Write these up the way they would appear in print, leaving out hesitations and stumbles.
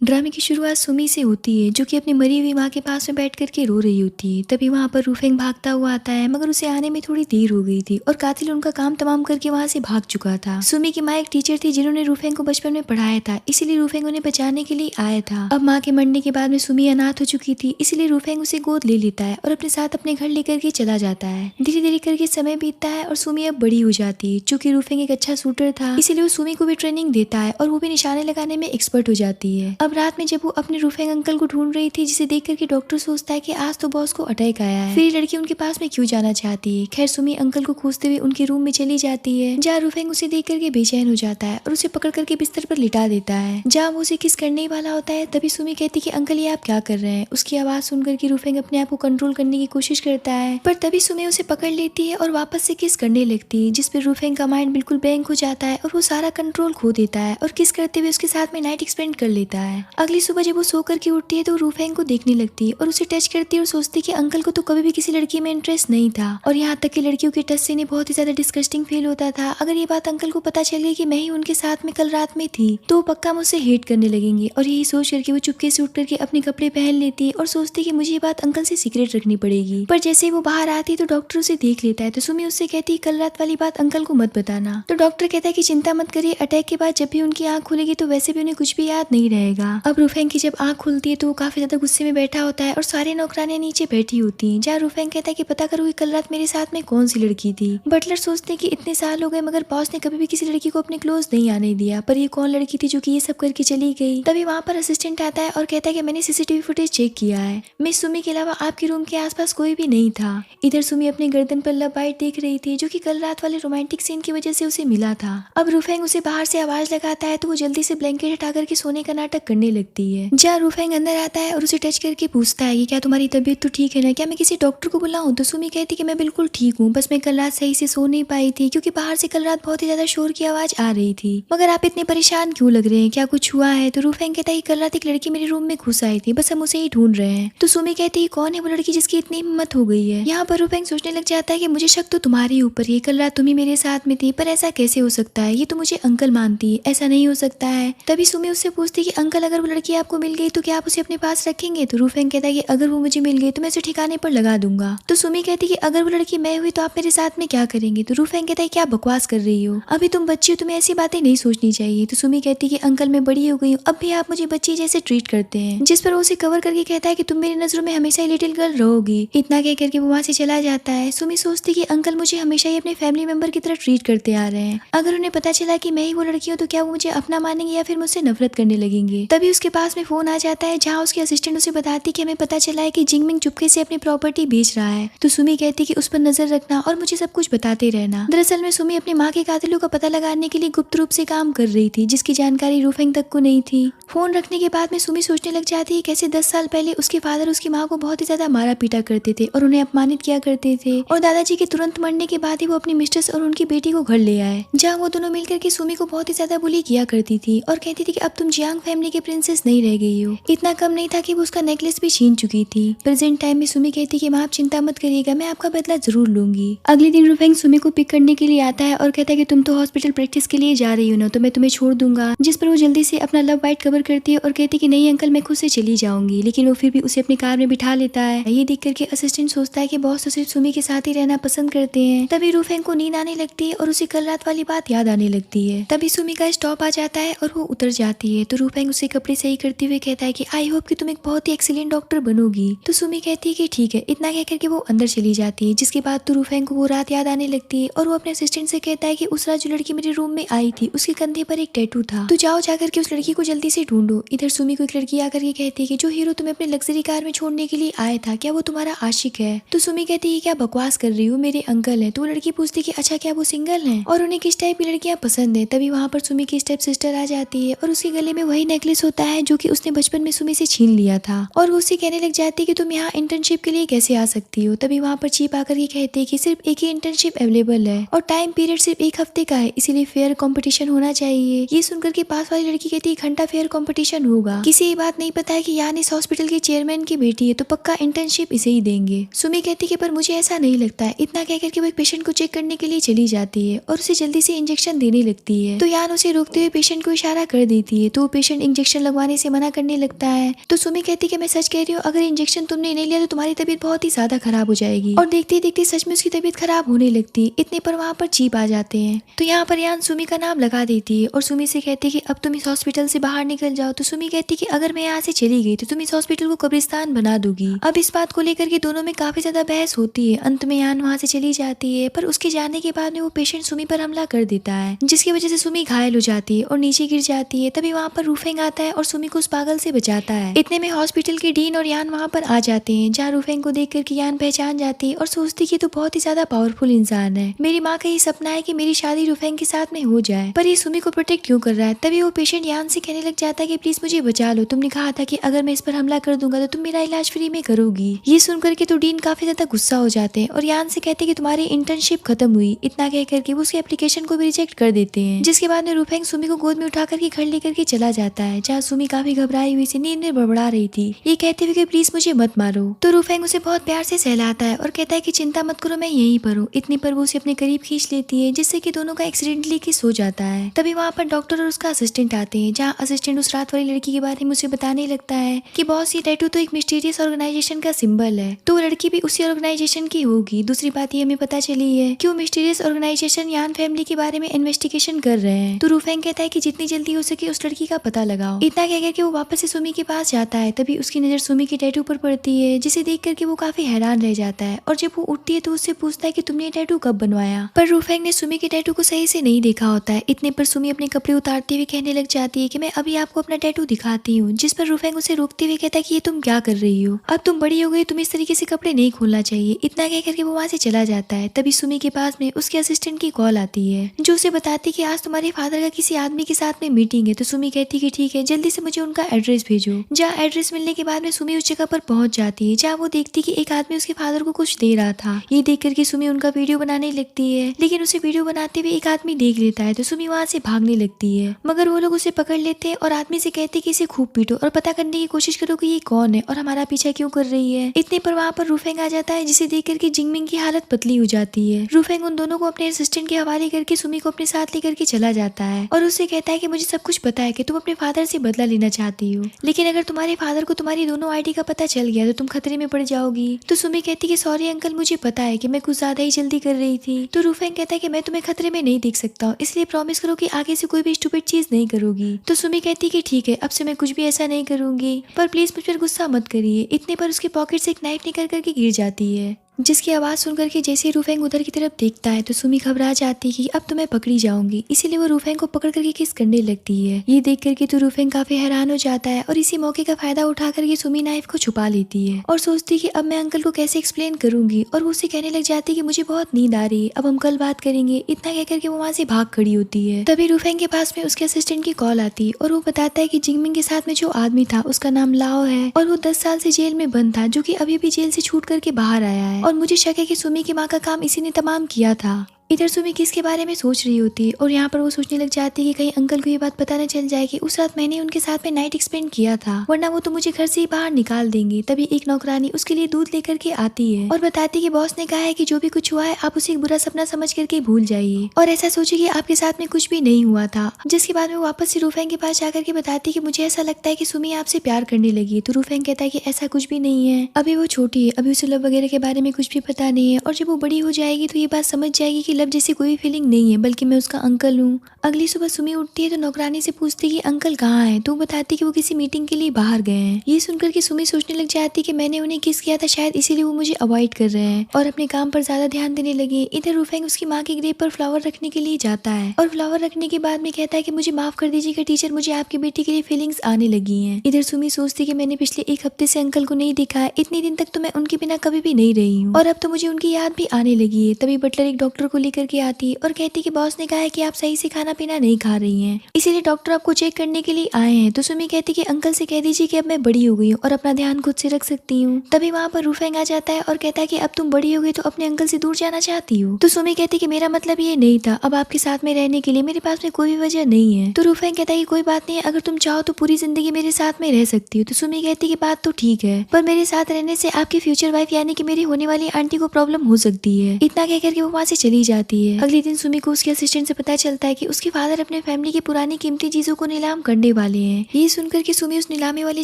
ड्रामे की शुरुआत सुमी से होती है, जो कि अपनी मरी हुई माँ के पास में बैठ करके रो रही होती है। तभी वहाँ पर रूफेंग भागता हुआ आता है, मगर उसे आने में थोड़ी देर हो गई थी और कातिल उनका काम तमाम करके वहाँ से भाग चुका था। सुमी की माँ एक टीचर थी जिन्होंने रूफेंग को बचपन में पढ़ाया था, इसीलिए रूफेंग उन्हें बचाने के लिए आया था। अब माँ के मरने के बाद में सुमी अनाथ हो चुकी थी, इसीलिए रूफेंग उसे गोद ले लेता है और अपने साथ अपने घर लेकर के चला जाता है। धीरे धीरे करके समय बीतता है और सुमी अब बड़ी हो जाती है। चूंकि रूफेंग एक अच्छा शूटर था, इसीलिए वो सुमी को भी ट्रेनिंग देता है और वो भी निशाने लगाने में एक्सपर्ट हो जाती है। अब रात में जब वो अपने रूफेंग अंकल को ढूंढ रही थी, जिसे देख करके डॉक्टर सोचता है कि आज तो बॉस को अटैक आया है, फिर लड़की उनके पास में क्यों जाना चाहती है। खैर सुमी अंकल को खोजते हुए उनके रूम में चली जाती है, जहाँ रूफेंग उसे देख करके बेचैन हो जाता है और उसे पकड़ करके बिस्तर पर लिटा देता है, जहाँ वो उसे किस करने वाला होता है। तभी सुमी कहती कि अंकल ये आप क्या कर रहे हैं। उसकी आवाज सुनकर के रूफेंग अपने आप को कंट्रोल करने की कोशिश करता है, पर तभी सुमी उसे पकड़ लेती है और वापस से किस करने लगती है, जिस पर रूफेंग का माइंड बिल्कुल ब्लैंक हो जाता है और वो सारा कंट्रोल खो देता है और किस करते हुए उसके साथ में नाइट स्पेंड कर लेता है। अगली सुबह जब वो सो करके उठती है तो रूफेंग को देखने लगती है और उसे टच करती है और सोचती है कि अंकल को तो कभी भी किसी लड़की में इंटरेस्ट नहीं था, और यहाँ तक कि लड़कियों के टच से इन्हें बहुत ही ज्यादा डिस्गस्टिंग फील होता था। अगर ये बात अंकल को पता चल गई कि मैं ही उनके साथ में कल रात में थी, तो वो पक्का मुझसे हेट करने लगेंगे। और यही सोच करके वो चुपके से उठ करके अपने कपड़े पहन लेती है और सोचती है कि मुझे ये बात अंकल से सीक्रेट रखनी पड़ेगी। पर जैसे ही वो बाहर आती तो डॉक्टर उसे देख लेता है, तो सुमी उससे कहती है कल रात वाली बात अंकल को मत बताना। तो डॉक्टर कहता है कि चिंता मत करिए, अटैक के बाद जब भी उनकी आंख खुलेगी तो वैसे भी उन्हें कुछ भी याद नहीं रहेगा। अब रूफेंग की जब आंख खुलती है तो वो काफी ज्यादा गुस्से में बैठा होता है और सारी नौकरानियां नीचे बैठी होती हैं, जहाँ रूफेंग कहता है कि पता करो कि कल रात मेरे साथ में कौन सी लड़की थी। बटलर सोचते हैं कि इतने साल हो गए मगर बॉस ने कभी भी किसी लड़की को अपने क्लोज नहीं आने दिया, पर ये कौन लड़की थी जो कि ये सब करके चली गई। तभी वहाँ पर असिस्टेंट आता है और कहता है कि मैंने सीसीटीवी फुटेज चेक किया है, मिस सुमी के अलावा आपके रूम के आसपास कोई भी नहीं था। इधर सुमी अपने गर्दन पर लव बाइट देख रही थी, जो कि कल रात वाले रोमांटिक सीन की वजह से उसे मिला था। अब रूफेंग उसे बाहर से आवाज लगाता है तो वो जल्दी से ब्लैंकेट हटा करके सोने का नाटक करने लगती है, जहाँ रूफेंग अंदर आता है और उसे टच करके पूछता है कि क्या तुम्हारी तबीयत तो ठीक है ना, क्या मैं किसी डॉक्टर को बुलाऊं। तो सुमी कहती कि मैं बिल्कुल ठीक हूँ, बस मैं कल रात सही से सो नहीं पाई थी क्योंकि बाहर से कल रात बहुत ही ज्यादा शोर की आवाज आ रही थी। मगर आप इतने परेशान क्यों लग रहे हैं, क्या कुछ हुआ है। तो रूफेंग कहता है कल रात एक लड़की मेरे रूम में घुस आई थी, बस हम उसे ही ढूंढ रहे हैं। तो सुमी कहती है कौन है वो लड़की जिसकी इतनी हिम्मत हो गई है। यहाँ पर रूफेंग सोचने लग जाता है कि मुझे शक तो तुम्हारे ऊपर ही, कल रात तुम ही मेरे साथ में थी, पर ऐसा कैसे हो सकता है, ये तो मुझे अंकल मानती है, ऐसा नहीं हो सकता है। तभी सुमी उससे पूछती कि अंकल अगर वो लड़की आपको मिल गई तो क्या आप उसे अपने पास रखेंगे। तो रूफेंग कहता है कि अगर वो मुझे मिल गई तो मैं उसे ठिकाने पर लगा दूंगा। तो सुमी कहती कि अगर वो लड़की मैं हुई तो आप मेरे साथ में क्या करेंगे। तो रूफेंग कहता है क्या बकवास कर रही हो, अभी तुम बच्ची हो, तुम्हें ऐसी बातें नहीं सोचनी चाहिए। तो सुमी कहती कि अंकल मैं बड़ी हो गई हूँ, अब भी आप मुझे बच्ची जैसे ट्रीट करते हैं, जिस पर वो उसे कवर करके कहता है कि तुम मेरी नजरों में हमेशा लिटिल गर्ल रहोगी। इतना कह करके वो वहाँ से चला जाता है। सुमी सोचती कि अंकल मुझे हमेशा ही अपने फैमिली मेंबर की तरह ट्रीट करते आ रहे हैं, अगर उन्हें पता चला कि मैं ही वो लड़की हूँ तो क्या वो मुझे अपना मानेंगे या फिर मुझसे नफरत करने लगेंगे। तभी उसके पास में फोन आ जाता है, जहाँ उसके असिस्टेंट उसे बताती कि हमें पता चला है कि जिंगमिंग चुपके से अपनी प्रॉपर्टी बेच रहा है। तो सुमी कहती कि उस पर नजर रखना और मुझे सब कुछ बताते रहना। दरअसल में सुमी अपनी माँ के कातिलों का पता लगाने के लिए गुप्त रूप से काम कर रही थी, जिसकी जानकारी रूफेंग तक को नहीं थी। फोन रखने के बाद में सुमी सोचने लग जाती है कैसे 10 साल पहले उसके फादर उसकी माँ को बहुत ही ज्यादा मारा पीटा करते थे और उन्हें अपमानित किया करते थे, और दादाजी के तुरंत मरने के बाद ही वो अपनी मिस्ट्रेस और उनकी बेटी को घर ले आए, जहाँ वो दोनों मिलकर के सुमी को बहुत ही ज्यादा बुली किया करती थी और कहती थी कि अब तुम जियांग फैमिली के प्रिंसेस नहीं रह गई हो। इतना कम नहीं था कि वो उसका नेकलेस भी छीन चुकी थी। प्रेजेंट टाइम में सुमी कहती कि माँ आप चिंता मत करिएगा, मैं आपका बदला जरूर लूंगी। अगले दिन रूफेंग सुमी को पिक करने के लिए आता है और कहता है कि तुम तो हॉस्पिटल प्रैक्टिस के लिए जा रही हो ना, तो मैं तुम्हें छोड़ दूंगा, जिस पर वो जल्दी से अपना लव बाइट कवर करती है और कहती कि नहीं अंकल मैं खुद से चली जाऊंगी, लेकिन वो फिर भी उसे अपनी कार में बिठा लेता है। ये देख करके असिस्टेंट सोचता है कि बॉस तो सिर्फ सुमी के साथ ही रहना पसंद करते हैं। तभी रूफेंग को नींद आने लगती है और उसे कल रात वाली बात याद आने लगती है। तभी सुमी का स्टॉप आ जाता है और वो उतर जाती है। तो रूफेंग उसे कपड़े सही करते हुए कहता है कि आई होप कि तुम एक बहुत ही एक्सीलेंट डॉक्टर बनोगी। तो सुमी कहती है कि ठीक है। इतना कह करके वो अंदर चली जाती है, जिसके बाद तो रूफेंग को वो रात याद आने लगती है और वो अपने असिस्टेंट से कहता है कि उस रात जो लड़की मेरे रूम में आई थी उसके कंधे पर एक टैटू था, तो जाओ जाकर के उस लड़की को जल्दी से ढूंढो। इधर सुमी को एक लड़की आकर के कहती है कि जो हीरो तुम्हें अपने लग्जरी कार में छोड़ने के लिए आया था क्या वो तुम्हारा आशिक है। तो सुमी कहती है क्या बकवास कर रही हूँ, मेरे अंकल है। तो वो लड़की पूछती है कि अच्छा क्या वो सिंगल है और उन्हें किस टाइप की लड़कियां पसंद है। तभी वहाँ पर सुमी की स्टेप सिस्टर आ जाती है और उसके गले में वही नेकलेस होता है जो कि उसने बचपन में सुमी से छीन लिया था, और वो उससे कहने लग जाती है कि तुम यहाँ इंटर्नशिप के लिए कैसे आ सकती हो। तभी वहाँ पर चीप आकर के कहते हैं कि सिर्फ एक ही इंटर्नशिप अवेलेबल है और टाइम पीरियड सिर्फ 1 हफ्ते का है, इसीलिए फेयर कंपटीशन होना चाहिए। ये सुनकर के पास वाली लड़की कहती है घंटा फेयर कंपटीशन होगा, किसी ये बात नहीं पता है कि यान इस हॉस्पिटल के चेयरमैन की बेटी है तो पक्का इंटर्नशिप इसे ही देंगे। सुमी कहती है पर मुझे ऐसा नहीं लगता है। इतना कहकर के वो एक पेशेंट को चेक करने के लिए चली जाती है और उसे जल्दी से इंजेक्शन देने लगती है। तो यान उसे रोकते हुए पेशेंट को इशारा कर देती है, तो वो पेशेंट इंजेक्शन इंजेक्शन लगवाने से मना करने लगता है। तो सुमी कहती कि मैं सच कह रही हूँ, अगर इंजेक्शन तुमने नहीं लिया तो तुम्हारी तबीयत बहुत ही ज्यादा खराब हो जाएगी। और देखते ही देखते सच में उसकी तबीयत खराब होने लगती। इतने पर वहाँ पर जीप आ जाते हैं। तो यहाँ पर यान सुमी का नाम लगा देती है और सुमी से कहती है कि अब तुम इस हॉस्पिटल से बाहर निकल जाओ। तो सुमी कहती कि अगर मैं यहाँ से चली गई तो तुम इस हॉस्पिटल को कब्रिस्तान बना दोगी। अब इस बात को लेकर के दोनों में काफी ज्यादा बहस होती है। अंत में यान वहाँ से चली जाती है, पर उसके जाने के बाद में वो पेशेंट सुमी पर हमला कर देता है, जिसकी वजह से सुमी घायल हो जाती है और नीचे गिर जाती है। तभी वहाँ पर रूफेंग आता है और सुमी को उस पागल से बचाता है। इतने में हॉस्पिटल के डीन और यान वहाँ पर आ जाते हैं, जहाँ रूफेंग को देख कर यान पहचान जाती है और सोचती कि तो बहुत ही ज्यादा पावरफुल इंसान है। मेरी माँ का ये सपना है कि मेरी शादी रूफेंग के साथ में हो जाए, पर ये सुमी को प्रोटेक्ट क्यों कर रहा है। तभी वो पेशेंट यान से कहने लग जाता है कि प्लीज मुझे बचा लो, तुमने कहा था कि अगर मैं इस पर हमला कर दूंगा तो तुम मेरा इलाज फ्री में करोगी। ये सुनकर के तो डीन काफी ज्यादा गुस्सा हो जाते हैं और यान से कहते हैं कि तुम्हारी इंटर्नशिप खत्म हुई। इतना कह करके वो उसकी एप्लीकेशन को भी रिजेक्ट कर देते हैं, जिसके बाद में रूफेंग सुमी को गोद में उठा करके घर लेकर के चला जाता है, जहाँ सुमी काफी घबराई हुई से नींद में बड़बड़ा रही थी, ये कहते हुए कि प्लीज मुझे मत मारो। तो रूफेंग उसे बहुत प्यार से सहलाता है और कहता है कि चिंता मत करो, मैं यहीं पर हूँ। इतनी पर वो उसे अपने करीब खींच लेती है, जिससे कि दोनों का एक्सीडेंटली किस हो जाता है। तभी वहाँ पर डॉक्टर और उसका असिस्टेंट आते हैं, जहाँ असिस्टेंट उस रात वाली लड़की के बारे में उसे बताने लगता है कि बॉस ये टैटू तो एक मिस्टीरियस ऑर्गेनाइजेशन का सिंबल है, तो वो लड़की भी उसी ऑर्गेनाइजेशन की होगी। दूसरी बात ये हमें पता चली है कि वो मिस्टीरियस ऑर्गेनाइजेशन यान फैमिली के बारे में इन्वेस्टिगेशन कर रहे हैं। तो रूफेंग कहता है कि जितनी जल्दी हो सके उस लड़की का पता लगाओ। इतना कह करके वो वापस से सुमी के पास जाता है। तभी उसकी नजर सुमी के टैटू पर पड़ती है, जिसे देख करके वो काफी हैरान रह जाता है और जब वो उठती है तो उससे पूछता है कि तुमने ये टैटू कब बनवाया। पर रूफेंग ने सुमी के टैटू को सही से नहीं देखा होता है। इतने पर सुमी अपने कपड़े उतारते हुए कहने लग जाती है कि मैं अभी आपको अपना टैटू दिखाती हूँ, जिस पर रूफेंग उसे रोकते हुए कहता है कि ये तुम क्या कर रही हो, अब तुम बड़ी हो गई, तुम इस तरीके से कपड़े नहीं खोलना चाहिए। इतना कह करके वो वहाँ से चला जाता है। तभी सुमी के पास में उसके असिस्टेंट की कॉल आती है, जो उसे बताती कि आज तुम्हारे फादर का किसी आदमी के साथ में मीटिंग है। तो सुमी कहती कि ठीक है, जल्दी से मुझे उनका एड्रेस भेजो। जहाँ एड्रेस मिलने के बाद में सुमी उस जगह पर पहुंच जाती है, जहाँ वो देखती कि एक आदमी उसके फादर को कुछ दे रहा था। ये देख करके सुमी उनका वीडियो बनाने लगती है, लेकिन उसे वीडियो बनाते हुए एक आदमी देख लेता है। तो सुमी वहाँ से भागने लगती है, मगर वो लोग उसे पकड़ लेते हैं और आदमी से कहते कि इसे खूब पीटो और पता करने की कोशिश करो कि ये कौन है और हमारा पीछा क्यों कर रही है। इतने पर वहाँ पर रूफेंग आ जाता है, जिसे देख करके जिंगमिंग की हालत पतली हो जाती है। रूफेंग उन दोनों को अपने असिस्टेंट के हवाले करके सुमी को अपने साथ लेकर के चला जाता है और उससे कहता है कि मुझे सब कुछ पता है कि तुम अपने फादर से बदला लेना चाहती हो, लेकिन अगर तुम्हारे फादर को तुम्हारी दोनों आईडी का पता चल गया तो तुम खतरे में पड़ जाओगी। तो सुमी कहती कि सॉरी अंकल, मुझे पता है कि मैं कुछ ज्यादा ही जल्दी कर रही थी। तो रूफेंग कहता है कि मैं तुम्हें खतरे में नहीं देख सकता हूँ, इसलिए प्रॉमिस करो कि आगे से कोई भी स्टूपिड चीज नहीं करोगी। तो सुमी कहती कि ठीक है, अब से मैं कुछ भी ऐसा नहीं करूंगी, पर प्लीज मुझ पर गुस्सा मत करिए। इतने पर उसके पॉकेट से एक नाइफ निकल करके गिर जाती है, जिसकी आवाज सुनकर के जैसे ही रूफेंग उधर की तरफ देखता है तो सुमी घबरा जाती है कि अब तो मैं पकड़ी जाऊंगी, इसीलिए वो रूफेंग को पकड़ करके किस करने लगती है। ये देख करके तो रूफेंग काफी हैरान हो जाता है और इसी मौके का फायदा उठा करके सुमी नाइफ को छुपा लेती है और सोचती है कि अब मैं अंकल को कैसे एक्सप्लेन करूंगी, और वो उससे कहने लग जाती है कि मुझे बहुत नींद आ रही है, अब हम कल बात करेंगे। इतना कह करके वो वहाँ से भाग खड़ी होती है। तभी रूफेंग के पास में उसके असिस्टेंट की कॉल आती है और वो बताता है कि जिंगमिंग के साथ में जो आदमी था उसका नाम लाओ है और वो 10 साल से जेल में बंद था, जो कि अभी भी जेल से छूट करके बाहर आया है और मुझे शक है कि सुमी की माँ का काम इसी ने तमाम किया था। इधर सुमी किसके बारे में सोच रही होती है और यहाँ पर वो सोचने लग जाती है कि कहीं अंकल को ये बात पता न चल जाए कि उस रात मैंने उनके साथ में नाइट स्पेंड किया था, वरना वो तो मुझे घर से ही बाहर निकाल देंगे। तभी एक नौकरानी उसके लिए दूध लेकर के आती है और बताती कि बॉस ने कहा है कि जो भी कुछ हुआ है आप उसे एक बुरा सपना समझ करके भूल जाइए और ऐसा सोचिए कि आपके साथ में कुछ भी नहीं हुआ था। जिसके बाद में वापस से रूफेंग के पास जाकर के बताती कि मुझे ऐसा लगता है कि सुमी आपसे प्यार करने लगी। तो रूफेंग कहता है कि ऐसा कुछ भी नहीं है, अभी वो छोटी है, अभी उसे लव वगैरह के बारे में कुछ भी पता नहीं है, और जब वो बड़ी हो जाएगी तो ये बात समझ जाएगी कि लव जैसी कोई फीलिंग नहीं है, बल्कि मैं उसका अंकल हूँ। अगली सुबह सुमी उठती है तो नौकरानी से पूछती कि अंकल कहाँ है, तो वो बताती कि वो किसी मीटिंग के लिए बाहर गए हैं। ये सुनकर के सुमी सोचने लग जाती कि मैंने उन्हें किस किया था, शायद इसीलिए वो मुझे अवॉइड कर रहे हैं और अपने काम पर ज्यादा ध्यान देने लगे। इधर रूफेंग उसकी माँ के ग्रेव पर फ्लावर रखने के लिए जाता है और फ्लावर रखने के बाद में कहता है कि मुझे माफ कर दीजिएगा टीचर, मुझे आपकी बेटी के लिए फीलिंग्स आने लगी हैं। इधर सुमी सोचती कि मैंने पिछले 1 हफ्ते से अंकल को नहीं देखा है, इतने दिन तक तो मैं उनके बिना कभी भी नहीं रही हूँ और अब तो मुझे उनकी याद भी आने लगी है। तभी बटलर एक डॉक्टर को लेकर के आती है और कहती कि बॉस ने कहा है कि आप सही से खाना पीना नहीं खा रही हैं, इसीलिए डॉक्टर आपको चेक करने के लिए आए हैं। तो सुमी कहती कि अंकल से कह दीजिए कि अब मैं बड़ी हो गई हूँ और अपना ध्यान खुद से रख सकती हूँ। तभी वहाँ पर रूफेंग आ जाता है और कहता है कि अब तुम बड़ी हो गई तो अपने अंकल से दूर जाना चाहती हो। तो सुमी कहती कि मेरा मतलब ये नहीं था, अब आपके साथ में रहने के लिए मेरे पास में कोई भी वजह नहीं है। तो रूफेंग कहता है कि कोई बात नहीं है, अगर तुम चाहो तो पूरी जिंदगी मेरे साथ में रह सकती हो। तो सुमी कहती कि बात तो ठीक है, पर मेरे साथ रहने से आपकी फ्यूचर वाइफ यानी कि मेरी होने वाली आंटी को प्रॉब्लम हो सकती है। इतना कह करके वो वहाँ से चली जाती है। अगले दिन सुमी को उसके असिस्टेंट से पता चलता है कि उसके फादर अपने फैमिली की पुरानी कीमती चीजों को नीलाम करने वाले हैं। ये सुनकर के सुमी उस नीलामी वाली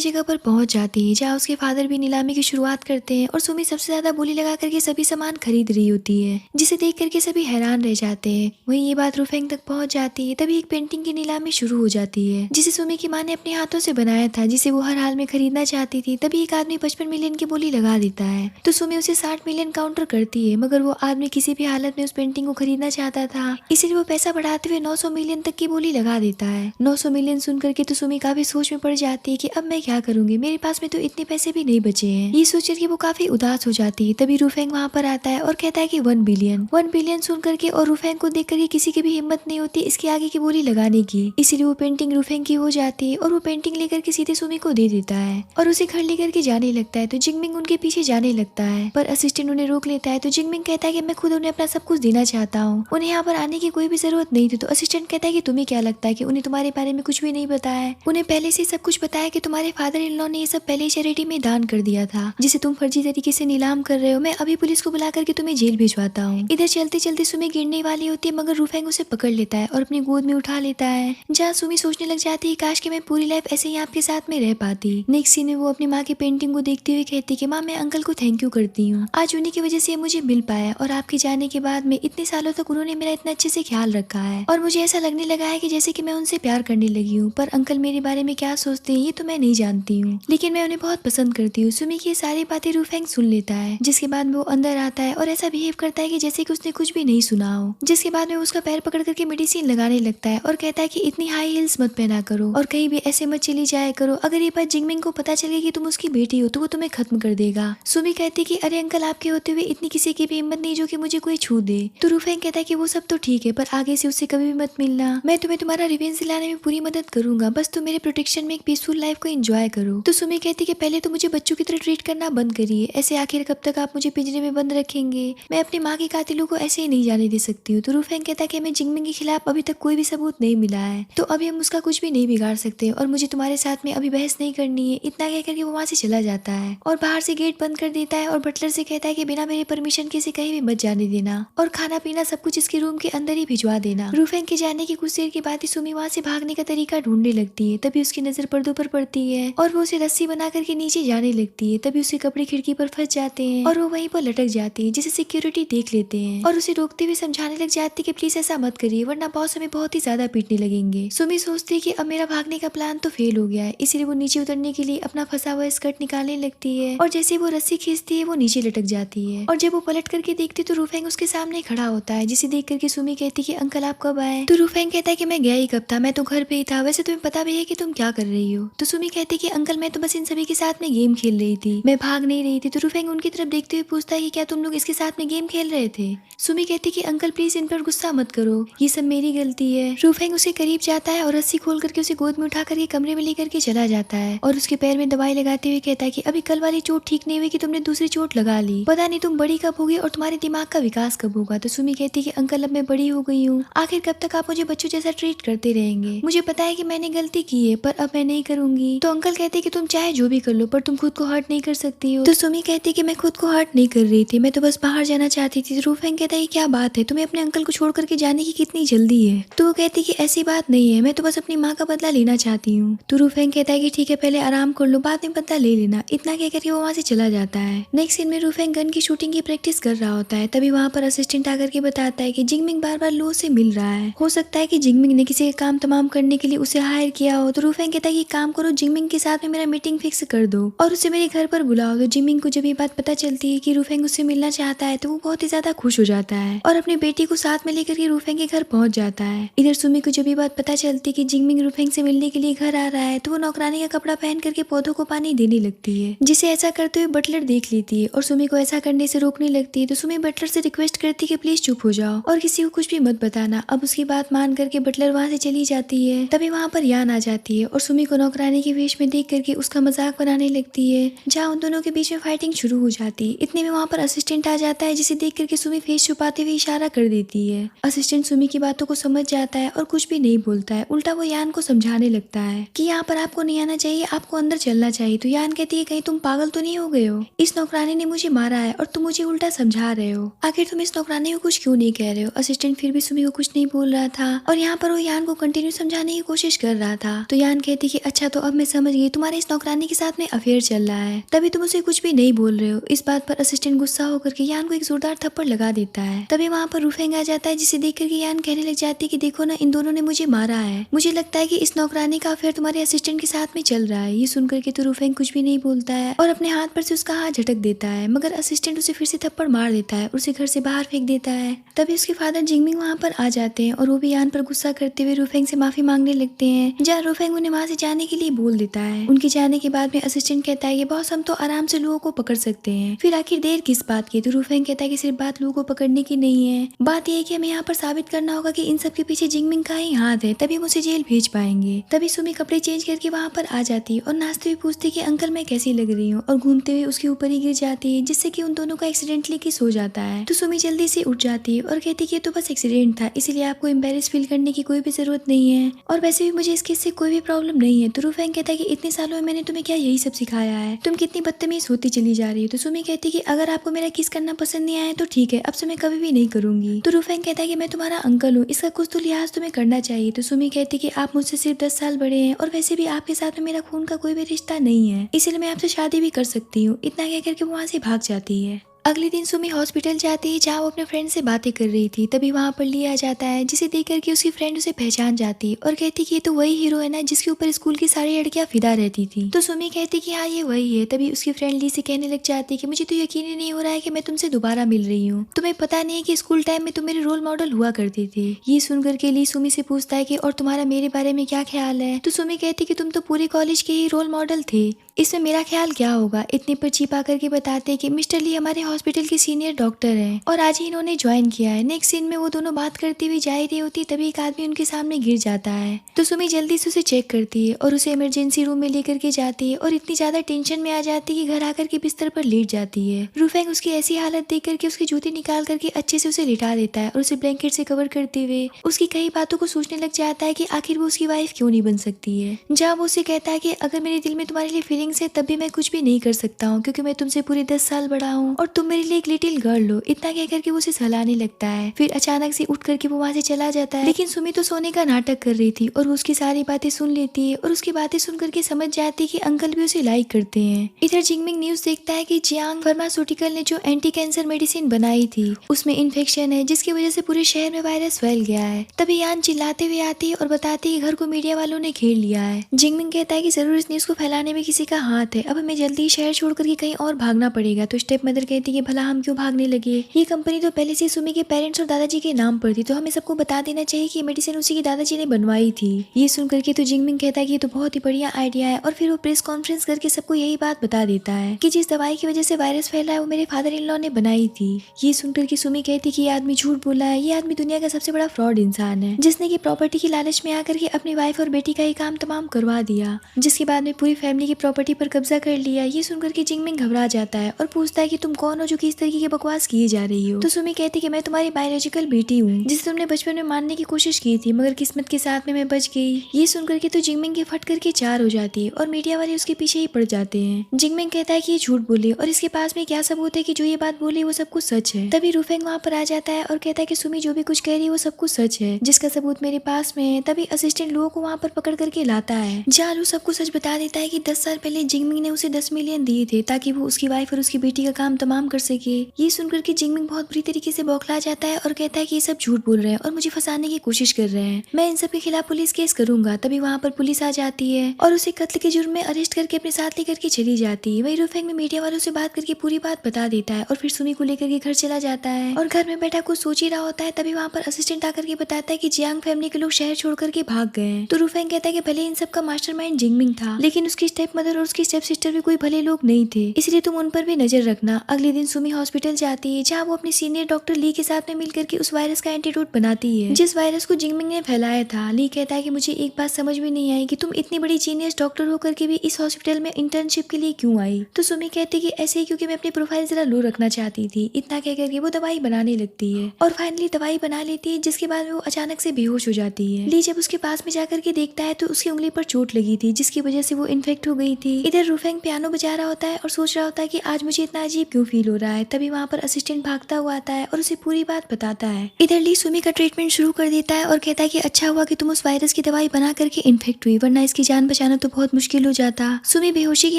जगह पर पहुंच जाती है जहाँ उसके फादर भी नीलामी की शुरुआत करते हैं और सुमी सबसे ज्यादा बोली लगा करके सभी सामान खरीद रही होती है, जिसे देख करके सभी हैरान रह जाते हैं। वहीं ये बात रुफेंग तक पहुंच जाती है। तभी एक पेंटिंग की नीलामी शुरू हो जाती है जिसे सुमी की माँ ने अपने हाथों से बनाया था, जिसे वो हर हाल में खरीदना चाहती थी। तभी एक आदमी 55 मिलियन की बोली लगा देता है तो सुमी उसे 60 मिलियन काउंटर करती है, मगर वो आदमी किसी भी हालत में उस पेंटिंग को खरीदना चाहता था, इसलिए वो पैसा बढ़ाते हुए 900 मिलियन तक की बोली लगा देता है। 900 मिलियन सुनकर के तो सुमी काफी सोच में पड़ जाती है कि अब मैं क्या करूंगी, मेरे पास में तो इतने पैसे भी नहीं बचे हैं। ये सोचकर के वो काफी उदास हो जाती है। तभी रुफेंग वहाँ पर आता है और कहता है कि 1 बिलियन सुन करके और रुफेंग को देख करके किसी की भी हिम्मत नहीं होती इसके आगे की बोली लगाने की, इसीलिए वो पेंटिंग रुफेंग की हो जाती है और वो पेंटिंग लेकर के सीधे सुमी को दे देता है और उसे घर लेकर के जाने लगता है। तो जिंगमिंग उनके पीछे जाने लगता है पर असिस्टेंट उन्हें रोक लेता है। तो जिंगमिंग कहता है कि मैं खुद उन्हें अपना सब कुछ देना चाहता हूँ, उन्हें यहाँ पर आने की कोई भी जरूरत नहीं थी। तो असिस्टेंट कहता है कि तुम्हें क्या लगता है कि उन्हें तुम्हारे बारे में कुछ भी नहीं पता है, उन्हें पहले से सब कुछ बताया कि तुम्हारे फादर इन लॉ ने ये सब पहले चैरिटी में दान कर दिया था, जिसे तुम फर्जी तरीके से नीलाम कर रहे हो। मैं अभी पुलिस को बुला करके तुम्हें जेल भिजवाता हूँ। इधर चलते चलते सुमी गिरने वाली होती है मगर रुफेंग उसे पकड़ लेता है और अपनी गोद में उठा लेता है, जहाँ सुमी सोचने लग जाती है काश कि मैं पूरी लाइफ ऐसे ही आपके साथ में रह पाती। नेक्स्ट सीन में वो अपनी माँ की पेंटिंग को देखते हुए कहती कि माँ मैं अंकल को थैंक यू करती हूँ, आज उन्हीं की वजह से मुझे मिल पाया और आपके जाने के बाद में इतने सालों तक उन्होंने मेरा इतना अच्छे से ख्याल रखा है और मुझे ऐसा लगने लगा है कि जैसे कि मैं उनसे प्यार करने लगी हूँ। पर अंकल मेरे बारे में क्या सोचते हैं ये तो मैं नहीं जानती हूँ, लेकिन मैं उन्हें बहुत पसंद करती हूँ। सुमी की ये सारी बातें रुफेंग सुन लेता है, जिसके बाद में वो अंदर आता है और ऐसा बिहेव करता है कि जैसे कि उसने कुछ भी नहीं सुना हो। जिसके बाद में उसका पैर पकड़ करके मेडिसिन लगाने लगता है और कहता है कि इतनी हाई हील्स मत पहना करो और कहीं भी ऐसे मत चली जाया करो, अगर ये बात जिंगमिंग को पता चल गई कि तुम उसकी बेटी हो तो वो तुम्हें खत्म कर देगा। सुमी कहती कि अरे अंकल आपके होते हुए इतनी किसी की भी हिम्मत नहीं जो कि मुझे कोई छू दे। तो रुफेंग कहता है कि वो सब तो ठीक है पर आगे से उससे कभी भी मत मिलना, मैं तुम्हें तुम्हारा रिवेंज दिलाने में पूरी मदद करूंगा, बस तुम मेरे प्रोटेक्शन में एक पीसफुल लाइफ को एंजॉय करो। तो सुमी कहती कि पहले तो मुझे बच्चों की तरह ट्रीट करना बंद करिए, ऐसे आखिर कब तक आप मुझे पिंजरे में बंद रखेंगे, मैं अपनी माँ के कातिलों को ऐसे ही नहीं जाने दे सकती हूँ। तो रुफेंग कहता है कि हमें जिंगमिंग के खिलाफ अभी तक कोई भी सबूत नहीं मिला है तो अभी हम उसका कुछ भी नहीं बिगाड़ सकते और मुझे तुम्हारे साथ में अभी बहस नहीं करनी है। इतना कह करके वो वहाँ से चला जाता है और बाहर से गेट बंद कर देता है और बटलर से कहता है कि बिना मेरे परमिशन के इसे कहीं भी मत जाने देना और खाना पीना सब कुछ इसके रूम के अंदर ही भिजवा देना। रुफेंग के जाने की कुछ देर के बाद ही सुमी वहाँ से भागने का तरीका ढूंढने लगती है। तभी उसकी नजर पर्दों पर पड़ती है और वो उसे रस्सी बना करके नीचे जाने लगती है। तभी उसके कपड़े खिड़की पर फंस जाते हैं और वो वहीं पर लटक जाती है, जिसे सिक्योरिटी देख लेते हैं और उसे रोकते हुए समझाने लग जाती है कि प्लीज ऐसा मत करिए वरना बॉस हमें बहुत ही ज्यादा पीटने लगेंगे। सुमी सोचती है कि अब मेरा भागने का प्लान तो फेल हो गया है, इसलिए वो नीचे उतरने के लिए अपना फंसा हुआ स्कर्ट निकालने लगती है और जैसे वो रस्सी खींचती है वो नीचे लटक जाती है और जब वो पलट करके देखती तो रुफेंग उसके सामने खड़ा होता है, जिसे देख करके सुमी कहती कि अंकल आप कब आए। तो रुफेंग कहता है कि मैं गया ही कब था, मैं तो घर पे ही था, वैसे तुम्हें पता भी है कि तुम क्या कर रही हो। तो सुमी कहती कि अंकल मैं तो बस इन सभी के साथ में गेम खेल रही थी, मैं भाग नहीं रही थी। तो रुफेंग उनकी तरफ देखते हुए पूछता है कि क्या तुम लोग इसके साथ में गेम खेल रहे थे। सुमी कहती कि अंकल प्लीज इन पर गुस्सा मत करो, ये सब मेरी गलती है। रुफेंग उसे करीब जाता है और रस्सी खोल करके उसे गोद में उठा करके कमरे में लेकर के चला जाता है और उसके पैर में दवाई लगाते हुए कहता है कि अभी कल वाली चोट ठीक नहीं हुई कि तुमने दूसरी चोट लगा ली, पता नहीं तुम बड़ी कब होगी और तुम्हारे दिमाग का विकास कब होगा। तो सुमी कहती कि अंकल अब मैं बड़ी हो गई हूँ, आखिर कब तक आप मुझे बच्चों जैसा ट्रीट करते रहेंगे, मुझे पता है कि मैंने गलती की है पर अब मैं नहीं करूंगी। तो अंकल कहते कि तुम चाहे जो भी कर लो पर तुम खुद को हर्ट नहीं कर सकती हो। तो सुमी कहती कि मैं खुद को हर्ट नहीं कर रही थी, मैं तो बस बाहर जाना चाहती थी। तो रुफेंग कहता है क्या बात है, तुम्हें अपने अंकल को छोड़ करके जाने की कितनी जल्दी है। तो वो कहती कि ऐसी बात नहीं है, मैं तो बस अपनी माँ का बदला लेना चाहती हूँ। तो रुफेंग कहता है कि ठीक है पहले आराम कर लो, बाद में बदला ले लेना। इतना कह करके वो वहाँ से चला जाता है। नेक्स्ट सीन में रुफेंग गन की शूटिंग की प्रैक्टिस कर रहा होता है। तभी वहाँ पर असिस्टेंट आकर के बताता है कि जिंगमिंग बार बार लो से मिल रहा है, हो सकता है कि जिंगमिंग ने किसी का काम तमाम करने के लिए उसे हायर किया हो। तो रुफेंग कहता है कि काम करो, जिंगमिंग के साथ में मेरा मीटिंग फिक्स कर दो और उसे मेरे घर पर बुलाओ। तो जिंगमिंग को जब ये बात पता चलती है कि रुफेंग उससे मिलना चाहता है तो वो बहुत ही ज्यादा खुश हो जाता है और अपनी बेटी को साथ में लेकर के रुफेंग के घर पहुंच जाता है। इधर सुमी को जब ये बात पता चलती है कि जिंगमिंग रुफेंग से मिलने के लिए घर आ रहा है तो वो नौकरानी का कपड़ा पहन करके पौधों को पानी देने लगती है, जिसे ऐसा करते हुए बटलर देख लेती है और सुमी को ऐसा करने से रोकने लगती है। तो सुमी बटलर से रिक्वेस्ट करती है कि प्लीज चुप हो जाओ और किसी को कुछ भी मत बताना। अब उसकी बात मान करके बटलर वहाँ से चली जाती है। तभी वहाँ पर यान आ जाती है और सुमी को नौकरानी के वेश में देख करके उसका मजाक बनाने लगती है, जहाँ उन दोनों के बीच में फाइटिंग शुरू हो जाती है। इतने में वहाँ पर असिस्टेंट आ जाता है, जिसे देख करके सुमी फेस छुपाते हुए इशारा कर देती है। असिस्टेंट सुमी की बातों को समझ जाता है और कुछ भी नहीं बोलता है, उल्टा वो यान को समझाने लगता है कि यहाँ पर आपको नहीं आना चाहिए, आपको अंदर चलना चाहिए। तो यान कहती है कहीं तुम पागल तो नहीं हो गए हो, इस नौकरानी ने मुझे मारा है और तुम मुझे उल्टा समझा रहे हो, आखिर तुम इस नौकरानी को कुछ क्यों नहीं कह रहे हो? असिस्टेंट फिर भी सुमी को कुछ नहीं बोल रहा था और यहाँ पर वो यान को कंटिन्यू समझाने की कोशिश कर रहा था। तो यान कहती कि अच्छा तो अब मैं समझ गई, तुम्हारे इस नौकरानी के साथ में अफेयर चल रहा है, तभी तुम उसे कुछ भी नहीं बोल रहे हो। इस बात पर असिस्टेंट गुस्सा होकर के यान को एक जोरदार थप्पड़ लगा देता है। तभी वहाँ पर रुफेंग आ जाता है, जिसे देख करके यान कहने लग जाती है कि देखो ना, इन दोनों ने मुझे मारा है, मुझे लगता है कि इस नौकरानी का अफेयर तुम्हारे असिस्टेंट के साथ में चल रहा है। ये सुनकर के तो रुफेंग कुछ भी नहीं बोलता है और अपने हाथ पर से उसका हाथ झटक देता है, मगर असिस्टेंट उसे फिर से थप्पड़ मार देता है, उसे घर से बाहर फेंक देता है। तभी उसके फादर जिंगमिंग वहाँ पर आ जाते हैं और वो भी यान पर गुस्सा करते हुए रुफेंग से माफी मांगने लगते हैं, जहाँ रुफेंग उन्हें वहाँ से जाने के लिए बोल देता है। उनके जाने के बाद में असिस्टेंट कहता है कि बॉस हम तो आराम से लोगों को पकड़ सकते हैं, फिर आखिर देर किस बात की? तो रुफेंग कहता है कि सिर्फ बात लोगों को पकड़ने की नहीं है, बात यह है कि हमें यहाँ पर साबित करना होगा कि इन सब के पीछे जिंगमिंग का ही हाथ है, तभी हम उसे जेल भेज पाएंगे। तभी सुमी कपड़े चेंज करके वहाँ पर आ जाती है और नाचते हुए पूछती कि अंकल मैं कैसी लग रही हूँ, और घूमते हुए उसके ऊपर ही गिर जाती है, जिससे कि उन दोनों का एक्सीडेंटली किस हो जाता है। तो सुमी जल्दी से उठ जाती है और कहती कि ये तो बस एक्सीडेंट था, इसीलिए आपको एम्बेरेस फील करने की कोई भी जरूरत नहीं है, और वैसे भी मुझे इस केस से कोई भी प्रॉब्लम नहीं है। तो रुफेंग कहता है कि इतने सालों में मैंने तुम्हें क्या यही सब सिखाया है, तुम कितनी बदतमीज होती चली जा रही हो। तो सुमी कहती कि अगर आपको मेरा किस करना पसंद नहीं आया तो ठीक है, अब से मैं कभी भी नहीं करूंगी। तो रुफेंग कहता है कि मैं तुम्हारा अंकल हूँ, इसका कुछ तो लिहाज तुम्हें करना चाहिए। तो सुमी कहती कि आप मुझसे सिर्फ 10 साल बड़े हैं और वैसे भी आपके साथ में मेरा खून का कोई भी रिश्ता नहीं है, इसलिए मैं आपसे शादी भी कर सकती हूँ। इतना कह करके वो वहाँ से भाग जाती है। अगले दिन सुमी हॉस्पिटल जाती है, जहाँ वो अपने फ्रेंड से बातें कर रही थी। तभी वहाँ पर ली आ जाता है, जिसे देख करके उसकी फ्रेंड उसे पहचान जाती है और कहती कि ये तो वही हीरो है ना जिसके ऊपर स्कूल की सारी लड़कियां फिदा रहती थी। तो सुमी कहती कि हाँ ये वही है। तभी उसकी फ्रेंड ली से कहने लग जाती है कि मुझे तो यकीन ही नहीं हो रहा है कि मैं तुमसे दोबारा मिल रही हूँ, तुम्हें पता नहीं है कि स्कूल टाइम में तुम मेरे रोल मॉडल हुआ करती थी। ये सुनकर के ली सुमी से पूछता है कि और तुम्हारा मेरे बारे में क्या ख्याल है? तो सुमी कहती कि तुम तो पूरे कॉलेज के ही रोल मॉडल थे, इसमें मेरा ख्याल क्या होगा? इतने पर छिपा करके बताते हैं कि मिस्टर ली हमारे हॉस्पिटल के सीनियर डॉक्टर हैं और आज ही इन्होंने ज्वाइन किया है। नेक्स्ट सीन में वो दोनों बात करती हुई जा रही होती, तभी एक आदमी उनके सामने गिर जाता है। तो सुमी जल्दी से उसे चेक करती है और उसे इमरजेंसी रूम में लेकर के जाती है और इतनी ज्यादा टेंशन में आ जाती है कि घर आकर के बिस्तर पर लेट जाती है। रुफेंग उसकी ऐसी हालत देख करके उसके जूते निकाल करके अच्छे से उसे लिटा देता है और उसे ब्लैंकेट से कवर करते हुए उसकी कई बातों को सोचने लग जाता है कि आखिर वो उसकी वाइफ क्यों नहीं बन सकती है। जहाँ वो उसे कहता है कि अगर मेरे दिल में तुम्हारे लिए फीलिंग्स है तब भी मैं कुछ भी नहीं कर सकता हूँ, क्योंकि मैं तुमसे पूरे 10 साल बड़ा हूँ और तुम मेरे लिए एक लिटिल गर्ल हो। इतना कह करके वो उसे सहलाने लगता है, फिर अचानक से उठ करके वो वहाँ से चला जाता है। लेकिन सुमी तो सोने का नाटक कर रही थी और वो उसकी सारी बातें सुन लेती है और उसकी बातें सुन करके समझ जाती है कि अंकल भी उसे लाइक करते हैं। इधर जिंगमिंग न्यूज देखता है कि जियांग फार्मास्यूटिकल ने जो एंटी कैंसर मेडिसिन बनाई थी उसमें इन्फेक्शन है, जिसकी वजह से पूरे शहर में वायरस फैल गया है। तभी यान चिल्लाते हुए आती है और बताती है कि घर को मीडिया वालों ने घेर लिया है। जिंगमिंग कहता है कि जरूर इस न्यूज को फैलाने में किसी का हाथ है, अब हमें जल्दी शहर छोड़ करके कहीं और भागना पड़ेगा। तो स्टेप मदर कहती है भला हम क्यों भागने लगे, ये कंपनी तो पहले से सुमी के पेरेंट्स और दादाजी के नाम पर थी, तो हमें सबको बता देना चाहिए कि मेडिसिन उसी के दादाजी ने बनवाई थी। ये सुन करके तो जिंगमिंग कहता है कि ये तो बहुत ही बढ़िया आइडिया है और फिर वो प्रेस कॉन्फ्रेंस करके सबको यही बात बता देता है कि जिस दवाई की वजह से वायरस फैला है वो मेरे फादर इन लॉ ने बनाई थी। ये सुनकर के सुमी कहती कि ये आदमी झूठ बोला है, ये आदमी दुनिया का सबसे बड़ा फ्रॉड इंसान है, जिसने की प्रॉपर्टी की लालच में आकर के अपनी वाइफ और बेटी का ही काम तमाम करवा दिया, जिसके बाद में पूरी फैमिली की प्रॉपर्टी पर कब्जा कर लिया। ये सुनकर के जिंगमिंग घबरा जाता है और पूछता है कि तुम कौन हो जो कि इस तरीके की बकवास किए जा रही हो। तो सुमी कहती कि मैं तुम्हारी बायोलॉजिकल बेटी हूँ, जिसे तुमने बचपन में मारने की कोशिश की थी, मगर किस्मत के साथ में मैं बच गई। ये सुनकर के तो जिंगमिंग की फट करके चार हो जाती है और मीडिया वाले उसके पीछे ही पड़ जाते हैं। जिंगमिंग कहता है कि ये झूठ बोली और इसके पास में क्या सबूत है कि जो ये बात बोली वो सब कुछ सच है। तभी रुफेंग वहाँ पर आ जाता है और कहता है कि सुमी जो भी कुछ कह रही है वो सब कुछ सच है, जिसका सबूत मेरे पास में है। तभी असिस्टेंट लुओ को वहाँ पर पकड़ करके लाता है, जहाँ लू सब कुछ सच बता देता है कि 10 साल पहले जिंगमिंग ने उसे 10 मिलियन दिए थे ताकि वो उसकी वाइफ और उसकी बेटी का काम तमाम कर सके। ये सुनकर के जिंगमिंग बहुत बुरी तरीके से बौखला जाता है और कहता है कि ये सब झूठ बोल रहे हैं और मुझे फंसाने की कोशिश कर रहे हैं, मैं इन सब के खिलाफ पुलिस केस करूंगा। तभी वहाँ पर पुलिस आ जाती है और उसे कत्ल के जुर्म में अरेस्ट करके अपने साथ लेकर के चली जाती है। वही रुफेंग में मीडिया वालों से बात करके पूरी बात बता देता है और फिर सुमी को लेकर के घर चला जाता है और घर में बैठा कुछ सोच ही रहा होता है। तभी वहाँ पर असिस्टेंट आकर के बताता है कि जियांग फैमिली के लोग शहर छोड़ करके भाग गए हैं। तो रुफेंग कहता है कि भले इन सब का मास्टरमाइंड जिंगमिंग था, लेकिन उसकी स्टेप मदर और उसकी स्टेप सिस्टर भी कोई भले लोग नहीं थे, इसलिए तुम उन पर भी नजर रखना। अगले दिन सुमी हॉस्पिटल जाती है, जहाँ वो अपने सीनियर डॉक्टर ली के साथ में मिलकर के उस वायरस का एंटीडोट बनाती है जिस वायरस को जिंगमिंग ने फैलाया था। ली कहता है कि मुझे एक बात समझ में नहीं आई कि तुम इतनी बड़ी जीनियस डॉक्टर होकर के भी इस हॉस्पिटल में इंटर्नशिप के लिए क्यों आई। तो सुमी कहती है कि ऐसे ही क्योंकि मैं अपनी प्रोफाइल जरा लो रखना चाहती थी। इतना कह करके वो दवाई बनाने लगती है और फाइनली दवाई बना लेती है, जिसके बाद वो अचानक से बेहोश हो जाती है। ली जब उसके पास में जाकर के देखता है तो उसकी उंगली पर चोट लगी थी, जिसकी वजह से वो इन्फेक्ट हो गई थी। थी। इधर रूफेंग पियानो बजा रहा होता है और सोच रहा होता है कि आज मुझे इतना अजीब क्यों फील हो रहा है। तभी वहाँ पर असिस्टेंट भागता हुआ आता है और उसे पूरी बात बताता है। इधर ली सुमी का ट्रीटमेंट शुरू कर देता है और कहता है कि अच्छा हुआ कि तुम उस वायरस की दवाई बना करके इन्फेक्ट हुई, वरना इसकी जान बचाना तो बहुत मुश्किल हो जाता। सुमी बेहोशी की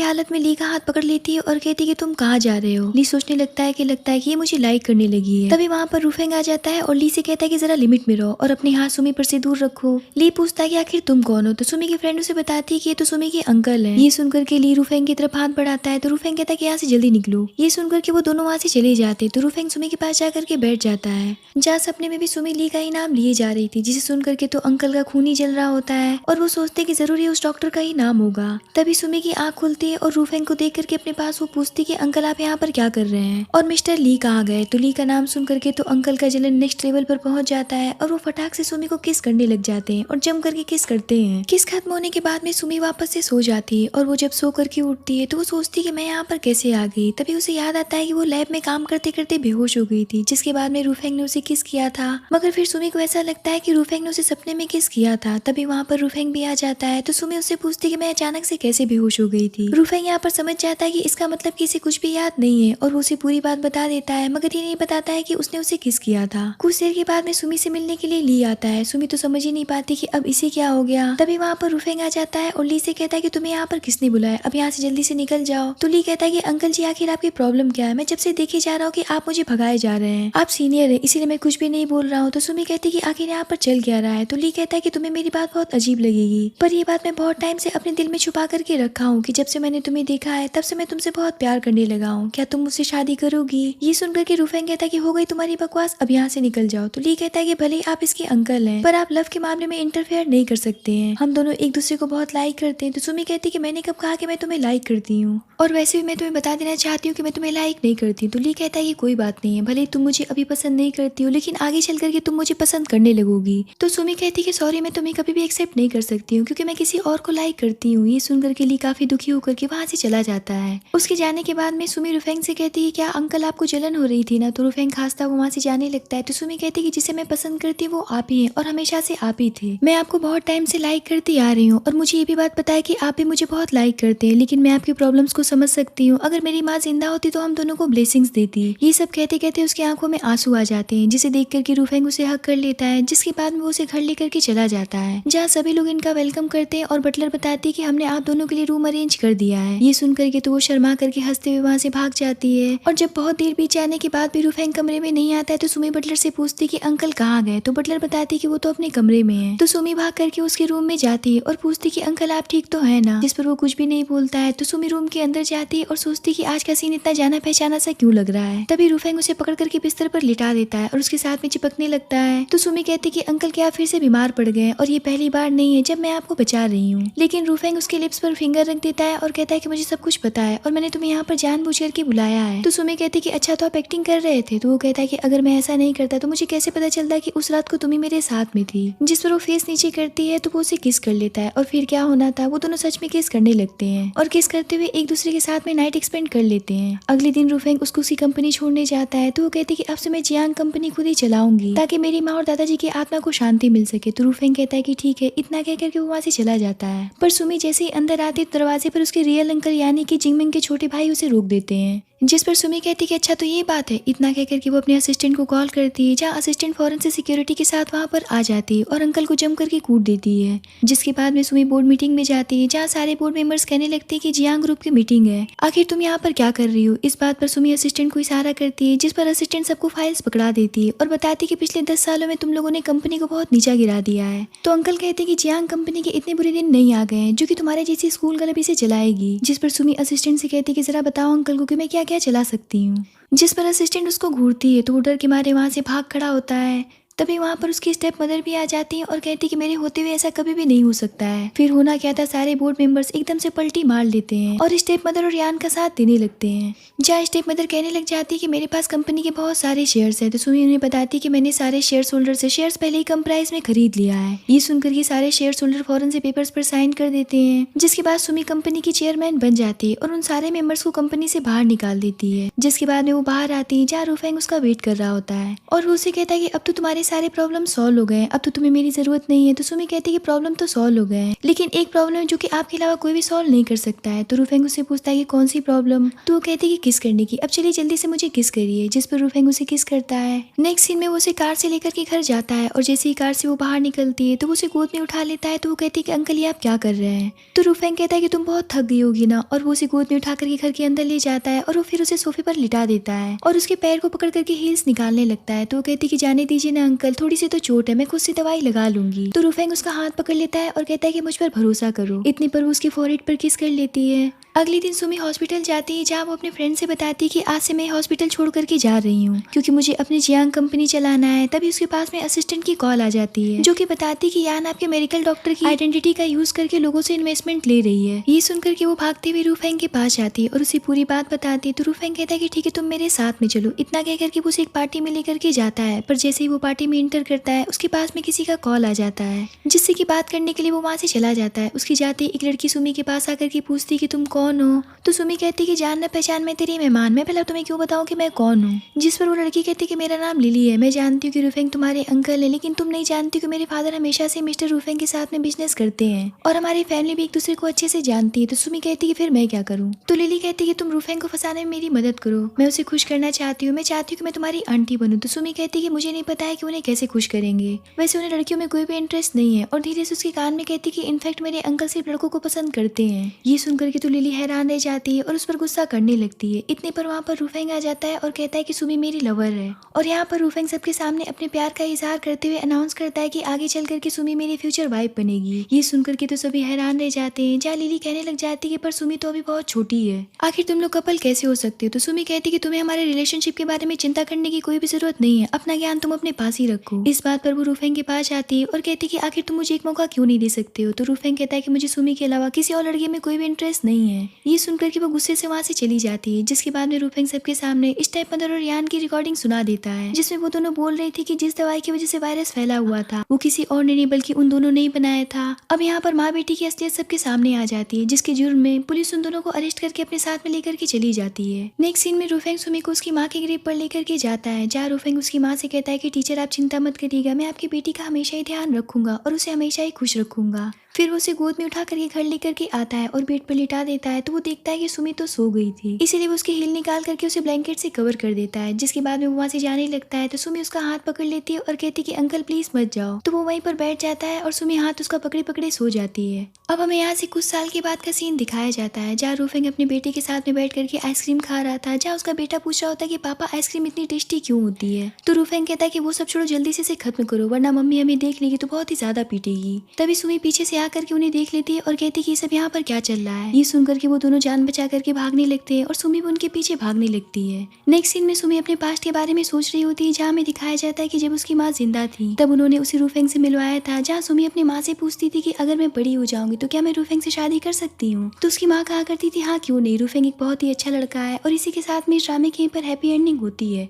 हालत में ली का हाथ पकड़ लेती है और कहती है कि तुम कहाँ जा रहे हो। ली सोचने लगता है कि ये मुझे लाइक करने लगी है। तभी वहाँ पर रूफेंग आ जाता है और ली से कहता है कि जरा लिमिट में रहो और अपने हाथ सुमी पर से दूर रखो। ली पूछता है कि आखिर तुम कौन हो, तो सुमी की फ्रेंड उसे बताती है कि ये तो सुमी के अंकल हैं। ये सुनकर के ली रूफेंग की तरफ हाथ बढ़ाता है तो रूफेंग कहता है कि यहाँ से जल्दी निकलो। ये सुनकर के वो दोनों वहाँ से चले जाते तो रूफेंग सुमी के पास जाकर के बैठ जाता है। जहाँ सपने में भी सुमी ली का ही नाम लिए जा रही थी, जिसे सुनकर के तो अंकल का खून ही जल रहा होता है और वो सोचते कि जरूर ये उस डॉक्टर का ही नाम होगा। तभी सुमी की आंख खुलती है और रूफेंग को देख करके अपने पास वो पूछती कि अंकल आप यहाँ पर क्या कर रहे हैं और मिस्टर ली कहाँ गए। तो ली का नाम सुन करके तो अंकल का जलन नेक्स्ट लेवल पर पहुंच जाता है और वो फटाक से सुमी को किस करने लग जाते हैं और जम करके किस करते हैं। किस खत्म होने के बाद में सुमी वापस से सो जाती है और वो जब सो करके उठती है तो वो सोचती कि मैं यहाँ पर कैसे आ गई। तभी उसे याद आता है कि वो लैब में काम करते करते बेहोश हो गई थी, जिसके बाद में रूफेंग ने उसे किस किया था। मगर फिर सुमी को ऐसा लगता है कि रूफेंग ने उसे सपने में किस किया था। तभी वहाँ पर रूफेंग भी आ जाता है तो सुमी उससे पूछती कि मैं अचानक से कैसे बेहोश हो गई थी। रूफेंग यहाँ पर समझ जाता है कि इसका मतलब कि इसे कुछ भी याद नहीं है और वो उसे पूरी बात बता देता है, मगर ये नहीं बताता है कि उसने उसे किस किया था। कुछ देर के बाद में सुमी से मिलने के लिए ली आता है। सुमी तो समझ ही नहीं पाती कि अब इसे क्या हो गया। तभी वहाँ पर रूफेंग आ जाता है और ली से कहता है कि तुम्हें यहाँ पर किसने बुलाया, अब यहाँ से जल्दी से निकल जाओ। तो ली कहता है कि अंकल जी आखिर आपकी प्रॉब्लम क्या है, मैं जब से देखे जा रहा हूँ कि आप मुझे भगाए जा रहे हैं, आप सीनियर है इसीलिए मैं कुछ भी नहीं बोल रहा हूँ। तो सुमी कहती है कि आखिर यहाँ पर चल क्या रहा है। तो ली कहता है कि तुम्हें मेरी बात बहुत अजीब लगेगी, पर ये बात मैं बहुत टाइम से अपने दिल में छुपा करके रखा हूँ कि जब से मैंने तुम्हें देखा है तब से मैं तुमसे बहुत प्यार करने लगा हूँ, क्या तुम मुझसे शादी करोगी। ये सुनकर के रूफेंग कहता है कि हो गई तुम्हारी बकवास, अब यहाँ से निकल जाओ। तो ली कहता है कि भले ही आप इसके अंकल हैं पर आप लव के मामले में इंटरफेयर नहीं कर सकते हैं, हम दोनों एक दूसरे को बहुत लाइक करते हैं। तो सुमी कहती है कि मैंने कब कहा कि मैं तुम्हें लाइक करती हूँ, और वैसे भी मैं तुम्हें बता देना चाहती हूँ कि मैं तुम्हें लाइक नहीं करती। तो ली कहता है कि कोई बात नहीं है, भले तुम मुझे अभी पसंद नहीं करती हो लेकिन आगे चल करके तुम मुझे पसंद करने लगोगी। तो सुमी कहती है कि सॉरी मैं तुम्हें कभी भी एक्सेप्ट नहीं कर सकती हूँ क्योंकि मैं किसी और को लाइक करती हूँ। ये सुनकर के ली काफी दुखी होकर के वहाँ से चला जाता है। उसके जाने के बाद में सुमी रूफेंग से कहती है क्या अंकल आपको जलन हो रही थी ना। तो रूफेंग खांसता हुआ वहाँ से जाने लगता है। तो सुमी कहती है कि जिसे मैं पसंद करती हूँ वो आप ही हैं और हमेशा से आप ही थे, मैं आपको बहुत टाइम से लाइक करती आ रही हूँ और मुझे ये भी बात पता है कि आप भी मुझे बहुत लाइक करते हैं, लेकिन मैं आपकी प्रॉब्लम्स को समझ सकती हूँ, अगर मेरी माँ जिंदा होती तो हम दोनों को ब्लेसिंग्स देती। ये सब कहते कहते उसकी आंखों में आंसू आ जाते हैं, जिसे देख करके रूफेंग उसे हक कर लेता है, जिसके बाद में वो उसे घर लेकर के चला जाता है जहाँ सभी लोग इनका वेलकम करते हैं और बटलर बताती है कि हमने आप दोनों के लिए रूम अरेंज कर दिया है। ये सुन करके तो वो शर्मा करके हंसते हुए वहाँ से भाग जाती है और जब बहुत देर बीत जाने के बाद भी रूफेंग कमरे में नहीं आता है तो सुमी बटलर से पूछती कि अंकल कहाँ गए। तो बटलर बताती कि वो तो अपने कमरे में है। तो सुमी भाग करके उसके रूम में जाती है और पूछती कि अंकल आप ठीक तो है ना, जिस पर वो कुछ भी नहीं बोलता है। तो सुमी रूम के अंदर जाती है और सोचती कि आज का सीन इतना जाना पहचाना सा क्यों लग रहा है। तभी रूफेंग उसे पकड़ करके बिस्तर पर लिटा देता है और उसके साथ में चिपकने लगता है। तो सुमी कहती कि अंकल क्या फिर से बीमार पड़ गए और ये पहली बार नहीं है जब मैं आपको बचा रही हूँ। लेकिन रूफेंग उसके लिप्स पर फिंगर रख देता है और कहता है कि मुझे सब कुछ पता है और मैंने तुम्हें यहाँ पर जानबूझ करके बुलाया है। तो सुमी कहती कि अच्छा तो आप एक्टिंग कर रहे थे। तो वो कहता है कि अगर मैं ऐसा नहीं करता तो मुझे कैसे पता चलता कि उस रात को तुम ही मेरे साथ में थी। जिस पर वो फेस नीचे करती है तो वो उसे किस कर लेता है और फिर क्या होना था, वो दोनों सच में किस करने लगते हैं और किस करते हुए एक दूसरे के साथ में नाइट एक्सपेंड कर लेते हैं। अगले दिन रूफेंग उसको उसकी कंपनी छोड़ने जाता है तो वो कहती कि अब से मैं जियांग कंपनी खुद ही चलाऊंगी ताकि मेरी माँ और दादाजी की आत्मा को शांति मिल सके। तो रूफेंग कहता है कि ठीक है, इतना कह करके वो वहाँ से चला जाता है। पर सुमी जैसे ही अंदर आती दरवाजे पर उसके रियल अंकल यानी कि जिंगमिंग के छोटे भाई उसे रोक देते हैं, जिस पर सुमी कहती कि अच्छा तो ये बात है। इतना कहकर के वो अपने असिस्टेंट को कॉल करती है, जहाँ असिस्टेंट फौरन से सिक्योरिटी के साथ वहाँ पर आ जाती है और अंकल को जम करके कूट देती है। जिसके बाद में सुमी बोर्ड मीटिंग में जाती है, जहाँ सारे बोर्ड मेंबर्स कहने लगते हैं कि जियांग ग्रुप की मीटिंग है, आखिर तुम यहाँ पर क्या कर रही हो। इस बात पर सुमी असिस्टेंट को इशारा करती है, जिस पर असिस्टेंट सबको फाइल्स पकड़ा देती है और बताती कि पिछले 10 सालों में तुम लोगों ने कंपनी को बहुत नीचा गिरा दिया है। तो अंकल कहते हैं कि जियांग कंपनी के इतने बुरे दिन नहीं आ गए हैं जो कि तुम्हारे जैसी स्कूल गर्ल अभी से चलाएगी। जिस पर सुमी असिस्टेंट से कहती कि जरा बताओ अंकल को कि मैं क्या क्या चला सकती हूँ। जिस पर असिस्टेंट उसको घूरती है तो वो डर के मारे वहां से भाग खड़ा होता है। तभी वहाँ पर उसकी स्टेप मदर भी आ जाती है और कहती कि मेरे होते हुए ऐसा कभी भी नहीं हो सकता है। फिर होना क्या था, सारे बोर्ड मेंबर्स एकदम से पलटी मार लेते हैं और स्टेप मदर और यान का साथ देने लगते हैं। जहाँ स्टेप मदर कहने लग जाती है कि मेरे पास कंपनी के बहुत सारे शेयर्स हैं। तो सुमी उन्हें बताती है कि मैंने सारे शेयर होल्डर से शेयर्स पहले ही कम प्राइस में खरीद लिया है। ये सुनकर के सारे शेयर होल्डर फौरन से पेपर्स पर साइन कर देते हैं, जिसके बाद सुमी कंपनी की चेयरमैन बन जाती है और उन सारे मेंबर्स को कंपनी से बाहर निकाल देती है। जिसके बाद में वो बाहर आती है, जहाँ रूफेंग उसका वेट कर रहा होता है और वो उसे कहता है कि अब तो तुम्हारे सारे प्रॉब्लम सॉल्व हो गए, अब तो तुम्हें मेरी जरूरत नहीं है। तो सुमी कहती है कि प्रॉब्लम तो सॉल्व हो गए हैं, लेकिन एक प्रॉब्लम है जो कि आपके अलावा कोई भी सॉल्व नहीं कर सकता है। तो रूफेंग उससे पूछता है कि कौन सी प्रॉब्लम। तो वो कहती है कि किस करने की। अब चलिए जल्दी से मुझे किस करिए, जिस पर रूफेंग उसे किस करता है। नेक्स्ट सीन में वो उसे कार से लेकर के घर जाता है और जैसे ही कार से वो बाहर निकलती है तो वो उसे गोद में उठा लेता है। तो वो कहती है कि अंकल ये आप क्या कर रहे हैं। तो रूफेंग कहता है कि तुम बहुत थक गई होगी ना, और वो उसे गोद में उठा करके घर के अंदर ले जाता है और वो फिर उसे सोफे पर लिटा देता है और उसके पैर को पकड़ करके हील्स निकालने लगता है। तो वो कहती है कि जाने दीजिए ना अंकल, थोड़ी सी तो चोट है, मैं खुद से दवाई लगा लूंगी। तो रूफेंग उसका हाथ पकड़ लेता है और कहता है कि मुझ पर भरोसा करो। इतने पर वो उसके फोरहेड पर किस कर लेती है। अगले दिन सुमी हॉस्पिटल जाती है, जहाँ वो अपने फ्रेंड से बताती है कि आज से मैं हॉस्पिटल छोड़ करके जा रही हूँ क्योंकि मुझे अपनी जियांग कंपनी चलाना है। तभी उसके पास में असिस्टेंट की कॉल आ जाती है जो कि बताती है कि यान आपके मेडिकल डॉक्टर की आइडेंटिटी का यूज करके लोगों से इन्वेस्टमेंट ले रही है। ये सुनकर के वो भागते हुए रूफेंग के पास जाती है और उसे पूरी बात बताती है। तो रूफेंग कहता है कि ठीक है तुम मेरे साथ में चलो। इतना कह करके वो उसे एक पार्टी में लेकर के जाता है, पर जैसे ही वो पार्टी में इंटर करता है उसके पास में किसी का कॉल आ जाता है जिससे की बात करने के लिए वो वहाँ से चला जाता है। उसकी जाते एक लड़की सुमी के पास आकर के पूछती है कि तुम कौन हो। तो सुमी कहती कि जान न पहचान मैं तेरी मेहमान, मैं भला तुम्हें क्यों बताऊं कि मैं कौन हूँ। जिस पर वो लड़की कहती कि मेरा नाम लिली है, मैं जानती हूँ कि रूफेंग तुम्हारे अंकल है, लेकिन तुम नहीं जानती कि मेरे फादर हमेशा से मिस्टर रूफेंग के साथ में बिजनेस करते हैं और हमारी फैमिली भी एक दूसरे को अच्छे से जानती है। तो सुमी कहती कि फिर मैं क्या करूँ। तो लिली कहती कि तुम रूफेंग को फंसाने में मेरी मदद करो, मैं उसे खुश करना चाहती हूँ, मैं चाहती हूँ कि मैं तुम्हारी आंटी बनूं। तो सुमी कहती कि मुझे नहीं पता है कि उन्हें कैसे खुश करेंगे, वैसे उन्हें लड़कियों में कोई भी इंटरेस्ट नहीं है। और धीरे से उसके कान में कहती कि इनफैक्ट मेरे अंकल सिर्फ लड़कों को पसंद करते हैं। ये सुनकर के तो लिली हैरान रह जाती है और उस पर गुस्सा करने लगती है। इतने पर वहाँ पर रूफेंग आ जाता है और कहता है कि सुमी मेरी लवर है। और यहाँ पर रूफेंग सबके सामने अपने प्यार का इजहार करते हुए अनाउंस करता है कि आगे चल करके सुमी मेरी फ्यूचर वाइफ बनेगी। ये सुनकर के तो सभी हैरान रह जाते हैं, जहाँ लिली कहने लग जाती है पर सुमी तो अभी बहुत छोटी है, आखिर तुम लोग कपल कैसे हो सकते हो। तो सुमी कहती है कि तुम्हें हमारे रिलेशनशिप के बारे में चिंता करने की कोई भी जरूरत नहीं है, अपना ज्ञान तुम अपने पास ही रखो। इस बात पर वो रूफेंग के पास आती है और कहती है कि आखिर तुम मुझे एक मौका क्यों नहीं दे सकते हो। तो रूफेंग कहता है कि मुझे सुमी के अलावा किसी और लड़के में कोई भी इंटरेस्ट नहीं है। ये सुनकर के वो गुस्से से वहाँ से चली जाती है, जिसके बाद में रूफेंग सबके सामने इस टाइप मदर और यान की रिकॉर्डिंग सुना देता है, जिसमें वो दोनों बोल रही थी कि जिस दवाई की वजह से वायरस फैला हुआ था वो किसी और ने नहीं बल्कि उन दोनों ने ही बनाया था। अब यहाँ पर माँ बेटी की असलियत सबके सामने आ जाती है, जिसके जुर्म में पुलिस उन दोनों को अरेस्ट करके अपने साथ में लेकर के चली जाती है। नेक्स्ट सीन में रूफेंग सुमी को उसकी माँ के ग्रेव पर लेकर के जाता है, जहाँ रूफेंग उसकी माँ से कहता है कि टीचर आप चिंता मत करिएगा, मैं आपकी बेटी का हमेशा ही ध्यान रखूंगा और उसे हमेशा ही खुश रखूंगा। फिर वो उसे गोद में उठा करके घर लेकर के आता है और बेड पर लिटा देता है। तो वो देखता है कि सुमी तो सो गई थी, इसीलिए वो उसकी हील निकाल करके उसे ब्लैंकेट से कवर कर देता है। जिसके बाद में वो वहाँ से जाने लगता है तो सुमी उसका हाथ पकड़ लेती है और कहती कि अंकल प्लीज मत जाओ। तो वो वहीं पर बैठ जाता है और सुमी हाथ उसका पकड़े पकड़े सो जाती है। अब हमें यहाँ से कुछ साल के बाद का सीन दिखाया जाता है, जहाँ रूफेंग अपने बेटे के साथ में बैठ करके आइसक्रीम खा रहा था, जहाँ उसका बेटा पूछ रहा होता है कि पापा आइसक्रीम इतनी टेस्टी क्यों होती है। तो रूफेंग कहता है कि वो सब छोड़ो, जल्दी से इसे खत्म करो वरना मम्मी हमें देख लेगी तो बहुत ही ज्यादा पीटेगी। तभी सुमी पीछे से आकर के उन्हें देख लेती है और कहती कि ये सब यहाँ पर क्या चल रहा है। ये सुनकर के वो दोनों जान बचा करके भागने लगते हैं और सुमी भी उनके पीछे भागने लगती है। नेक्स्ट सीन में सुमी अपने पास्ट के बारे में सोच रही होती है, जहाँ हमें दिखाया जाता है कि जब उसकी माँ जिंदा थी तब उन्होंने उसे रूफेंग से मिलवाया था, जहाँ सुमी अपनी माँ से पूछती थी कि अगर मैं बड़ी हो जाऊंगी तो क्या मैं रूफेंग से शादी कर सकती हूँ। तो उसकी माँ कहा करती थी हाँ क्यों नहीं, रूफेंग एक बहुत ही अच्छा लड़का है। और इसी के साथ में इस ड्रामे के पर हैप्पी एंडिंग होती है।